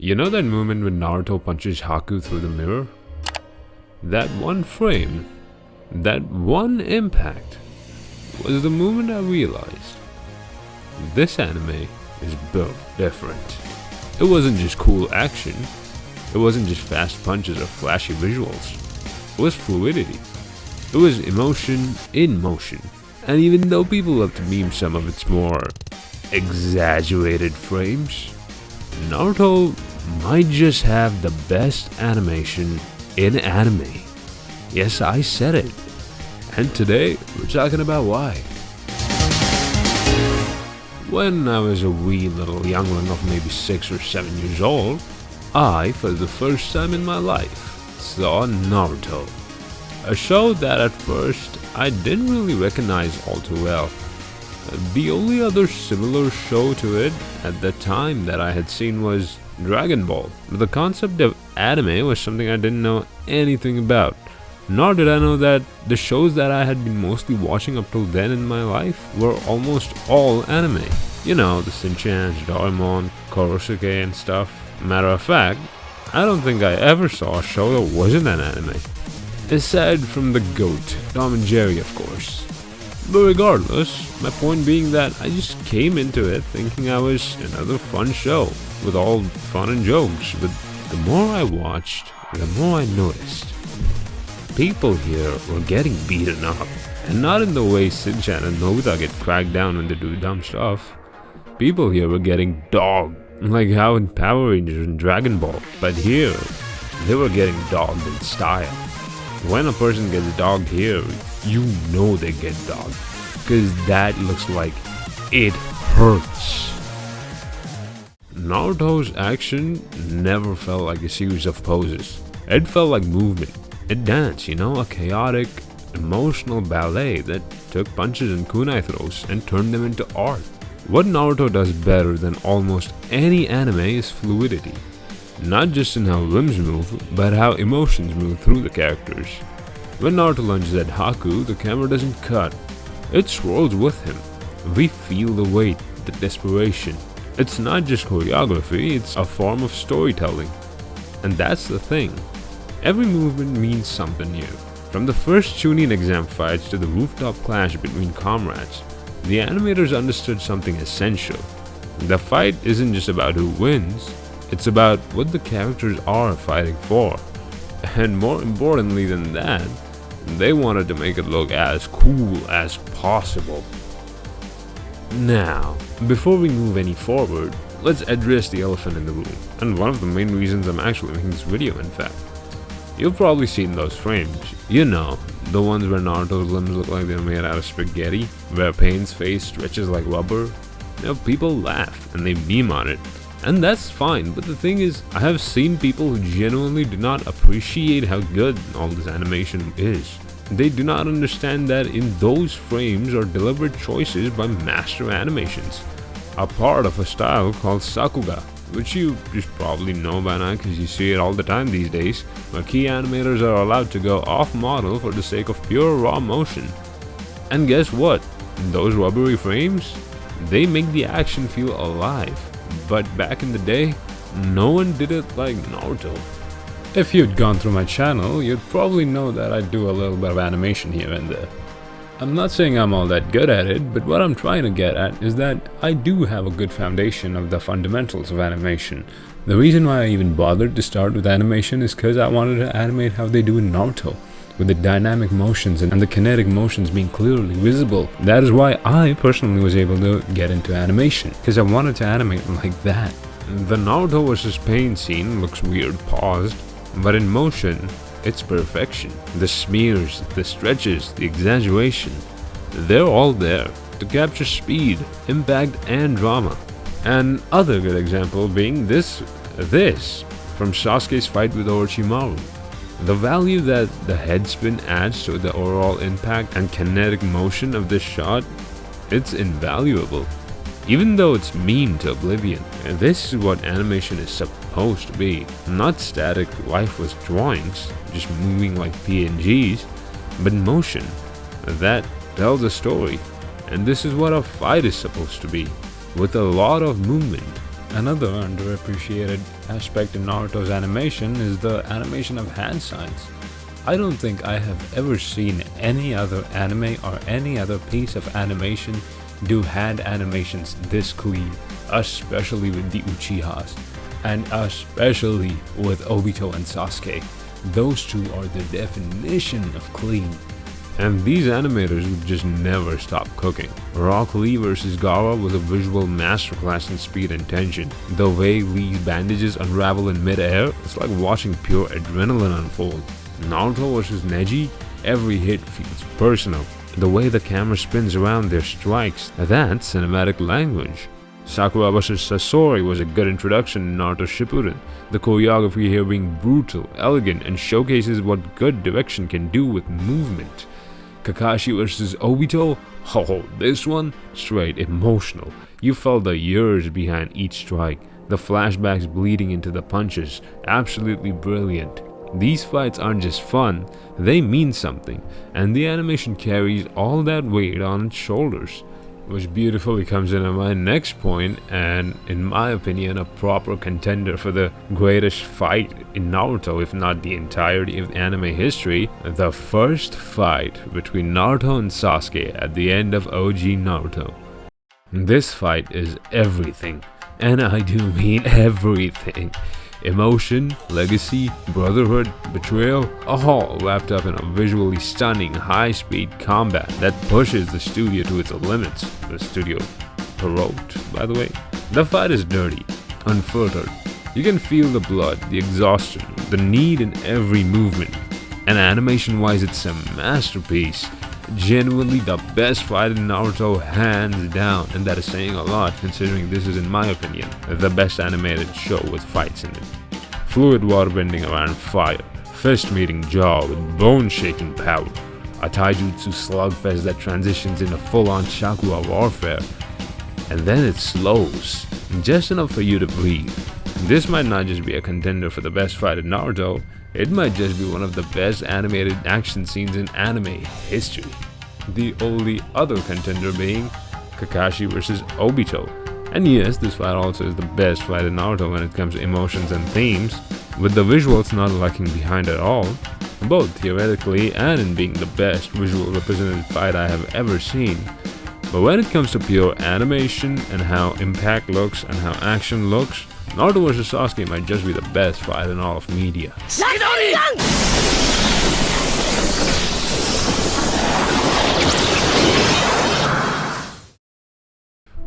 You know that moment when Naruto punches Haku through the mirror? That one frame, that one impact, was the moment I realized this anime is built different. It wasn't just cool action, it wasn't just fast punches or flashy visuals, it was fluidity. It was emotion in motion. And even though people love to meme some of its more exaggerated frames, Naruto might just have the best animation in anime. Yes, I said it. And today, we're talking about why. When I was a wee little youngling of maybe 6 or 7 years old, I, for the first time in my life, saw Naruto. A show that at first I didn't really recognize all too well. The only other similar show to it at the time that I had seen was Dragon Ball. The concept of anime was something I didn't know anything about. Nor did I know that the shows that I had been mostly watching up till then in my life were almost all anime. You know, the Shin-Chan, Doraemon, Kurosuke and stuff. Matter of fact, I don't think I ever saw a show that wasn't an anime. Aside from the GOAT, Tom and Jerry of course. But regardless, my point being that I just came into it thinking I was another fun show with all fun and jokes, but the more I watched, the more I noticed people here were getting beaten up, and not in the way Shin-Chan and Nobita get cracked down when they do dumb stuff. People here were getting dogged, like how in Power Rangers and Dragon Ball, but here, they were getting dogged in style. When a person gets dogged here, you know they get dogged, cause that looks like it hurts. Naruto's action never felt like a series of poses. It felt like movement. A dance, you know, a chaotic, emotional ballet that took punches and kunai throws and turned them into art. What Naruto does better than almost any anime is fluidity. Not just in how limbs move, but how emotions move through the characters. When Naruto lunges at Haku, the camera doesn't cut. It swirls with him. We feel the weight, the desperation. It's not just choreography, it's a form of storytelling. And that's the thing. Every movement means something new. From the first Chunin exam fights to the rooftop clash between comrades, the animators understood something essential. The fight isn't just about who wins, it's about what the characters are fighting for. And more importantly than that, they wanted to make it look as cool as possible. Now, before we move any forward, let's address the elephant in the room, and one of the main reasons I'm actually making this video in fact. You've probably seen those frames, you know, the ones where Naruto's limbs look like they're made out of spaghetti, where Pain's face stretches like rubber. You know, people laugh and they meme on it, and that's fine, but the thing is, I have seen people who genuinely do not appreciate how good all this animation is. They do not understand that in those frames are deliberate choices by master animations, a part of a style called sakuga, which you just probably know by now because you see it all the time these days, where key animators are allowed to go off model for the sake of pure raw motion. And guess what? Those rubbery frames, they make the action feel alive. But back in the day, no one did it like Naruto. If you'd gone through my channel, you'd probably know that I do a little bit of animation here and there. I'm not saying I'm all that good at it, but what I'm trying to get at is that I do have a good foundation of the fundamentals of animation. The reason why I even bothered to start with animation is because I wanted to animate how they do in Naruto, with the dynamic motions and the kinetic motions being clearly visible. That is why I personally was able to get into animation, because I wanted to animate like that. The Naruto vs Pain scene looks weird paused, but in motion, it's perfection. The smears, the stretches, the exaggeration, they're all there to capture speed, impact, and drama. And other good example being this from Sasuke's fight with Orochimaru. The value that the head spin adds to the overall impact and kinetic motion of this shot, it's invaluable. Even though it's meme to oblivion, and this is what animation is supposed to be. Not static, lifeless drawings, just moving like PNGs, but motion that tells a story. And this is what a fight is supposed to be, with a lot of movement. Another underappreciated aspect in Naruto's animation is the animation of hand signs. I don't think I have ever seen any other anime or any other piece of animation do hand animations this clean, especially with the Uchihas, and especially with Obito and Sasuke. Those two are the definition of clean. And these animators would just never stop cooking. Rock Lee vs. Gaara was a visual masterclass in speed and tension. The way Lee's bandages unravel in mid-air, it's like watching pure adrenaline unfold. Naruto vs. Neji, every hit feels personal. The way the camera spins around their strikes, that's cinematic language. Sakura vs. Sasori was a good introduction in Naruto Shippuden, the choreography here being brutal, elegant, and showcases what good direction can do with movement. Kakashi vs. Obito, oh, this one, straight emotional. You felt the years behind each strike, the flashbacks bleeding into the punches, absolutely brilliant. These fights aren't just fun, they mean something, and the animation carries all that weight on its shoulders. Which beautifully comes into my next point, and in my opinion a proper contender for the greatest fight in Naruto, if not the entirety of anime history, the first fight between Naruto and Sasuke at the end of OG Naruto. This fight is everything, and I do mean everything. Emotion, legacy, brotherhood, betrayal, all wrapped up in a visually stunning high-speed combat that pushes the studio to its limits. The studio provoked, by the way. The fight is dirty, unfiltered. You can feel the blood, the exhaustion, the need in every movement. And animation-wise, it's a masterpiece. Genuinely the best fight in Naruto, hands down, and that is saying a lot considering this is, in my opinion, the best animated show with fights in it. Fluid waterbending around fire, fist meeting jaw with bone-shaking power, a taijutsu slugfest that transitions into full-on chakra warfare, and then it slows, just enough for you to breathe. This might not just be a contender for the best fight in Naruto, it might just be one of the best animated action scenes in anime history. The only other contender being Kakashi vs. Obito. And yes, this fight also is the best fight in Naruto when it comes to emotions and themes, with the visuals not lacking behind at all, both theoretically and in being the best visual represented fight I have ever seen. But when it comes to pure animation and how impact looks and how action looks, Naruto vs. Sasuke might just be the best fight in all of media.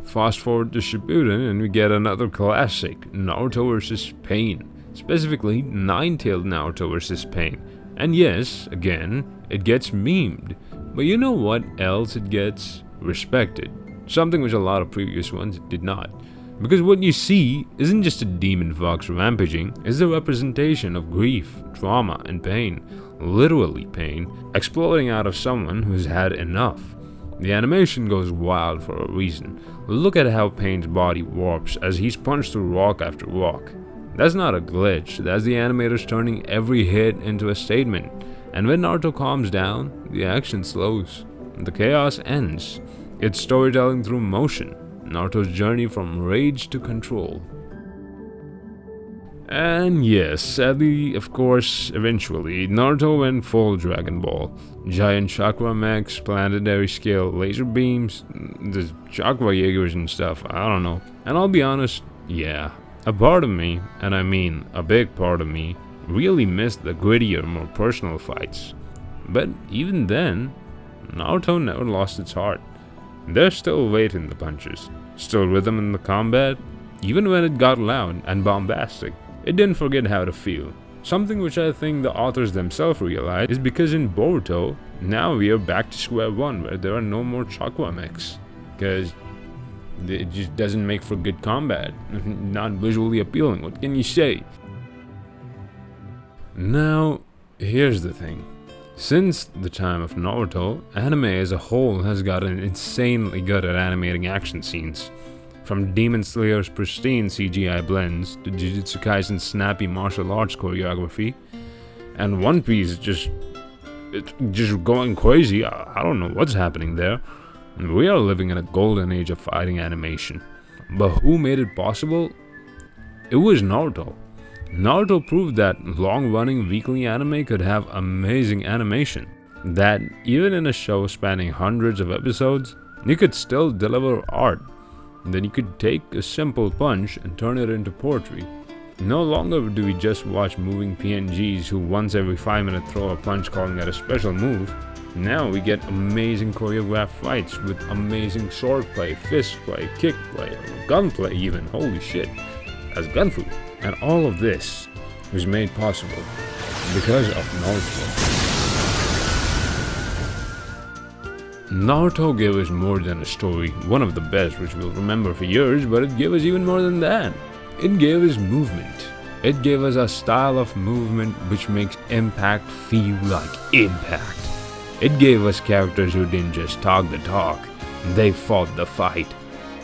Fast forward to Shippuden and we get another classic, Naruto vs. Pain. Specifically, Nine-Tailed Naruto vs. Pain. And yes, again, it gets memed. But you know what else it gets? Respected. Something which a lot of previous ones did not. Because what you see isn't just a demon fox rampaging, it's a representation of grief, trauma, and pain. Literally pain, exploding out of someone who's had enough. The animation goes wild for a reason. Look at how Pain's body warps as he's punched through rock after rock. That's not a glitch, that's the animators turning every hit into a statement. And when Naruto calms down, the action slows. The chaos ends. It's storytelling through motion. Naruto's journey from rage to control. And yes, sadly, of course, eventually, Naruto went full Dragon Ball. Giant chakra mechs, planetary scale laser beams, the chakra Jaegers and stuff, I don't know. And I'll be honest, yeah, a part of me, and I mean a big part of me, really missed the grittier, more personal fights. But even then, Naruto never lost its heart. There's still weight in the punches, still rhythm in the combat. Even when it got loud and bombastic, it didn't forget how to feel. Something which I think the authors themselves realized is because in Boruto, now we are back to square one where there are no more chakra mechs. Because it just doesn't make for good combat. Not visually appealing, what can you say? Now, here's the thing. Since the time of Naruto, anime as a whole has gotten insanely good at animating action scenes. From Demon Slayer's pristine CGI blends to Jujutsu Kaisen's snappy martial arts choreography, and One Piece it's just going crazy. I don't know what's happening there. We are living in a golden age of fighting animation. But who made it possible? It was Naruto. Naruto proved that long-running weekly anime could have amazing animation. That even in a show spanning hundreds of episodes, you could still deliver art. That you could take a simple punch and turn it into poetry. No longer do we just watch moving PNGs who once every 5 minutes throw a punch calling that a special move. Now we get amazing choreographed fights with amazing sword play, fist play, kick play, gunplay even, holy shit, as gunfu. And all of this was made possible because of Naruto. Naruto gave us more than a story, one of the best which we'll remember for years, but it gave us even more than that. It gave us movement. It gave us a style of movement which makes impact feel like impact. It gave us characters who didn't just talk the talk, they fought the fight.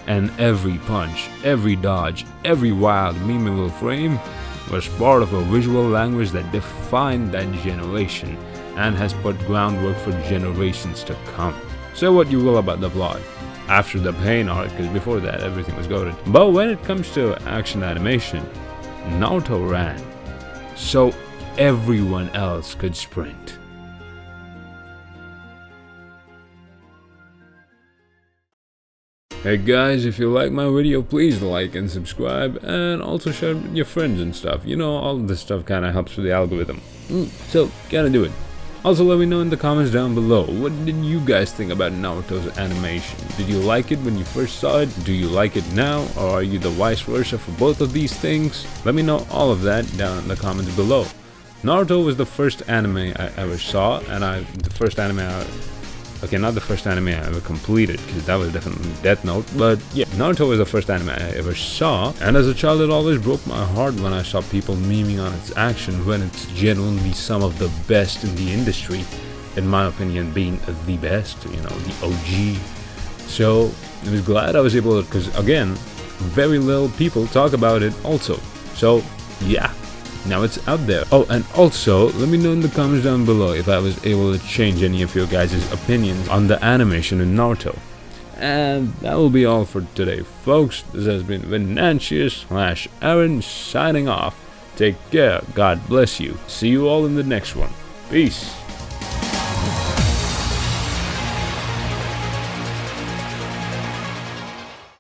And every punch, every dodge, every wild memeable frame was part of a visual language that defined that generation and has put groundwork for generations to come. Say what you will about the plot after the pain arc, because before that everything was goated. But when it comes to action animation, Naruto ran so everyone else could sprint. Hey guys, if you like my video, please like and subscribe, and also share it with your friends and stuff. You know, all this stuff kind of helps with the algorithm. So, gotta do it. Also, let me know in the comments down below, what did you guys think about Naruto's animation? Did you like it when you first saw it? Do you like it now? Or are you the vice versa for both of these things? Let me know all of that down in the comments below. Naruto was the first anime I ever saw, and not the first anime I ever completed, because that was definitely Death Note, but yeah, Naruto was the first anime I ever saw, and as a child it always broke my heart when I saw people memeing on its action when it's genuinely some of the best in the industry, in my opinion being the best, you know, the OG. So I was glad I was able to, because again, very little people talk about it also, so yeah. Now it's out there. Oh, and also, let me know in the comments down below if I was able to change any of your guys' opinions on the animation in Naruto. And that will be all for today, folks. This has been Venantius/Aaron signing off. Take care. God bless you. See you all in the next one. Peace.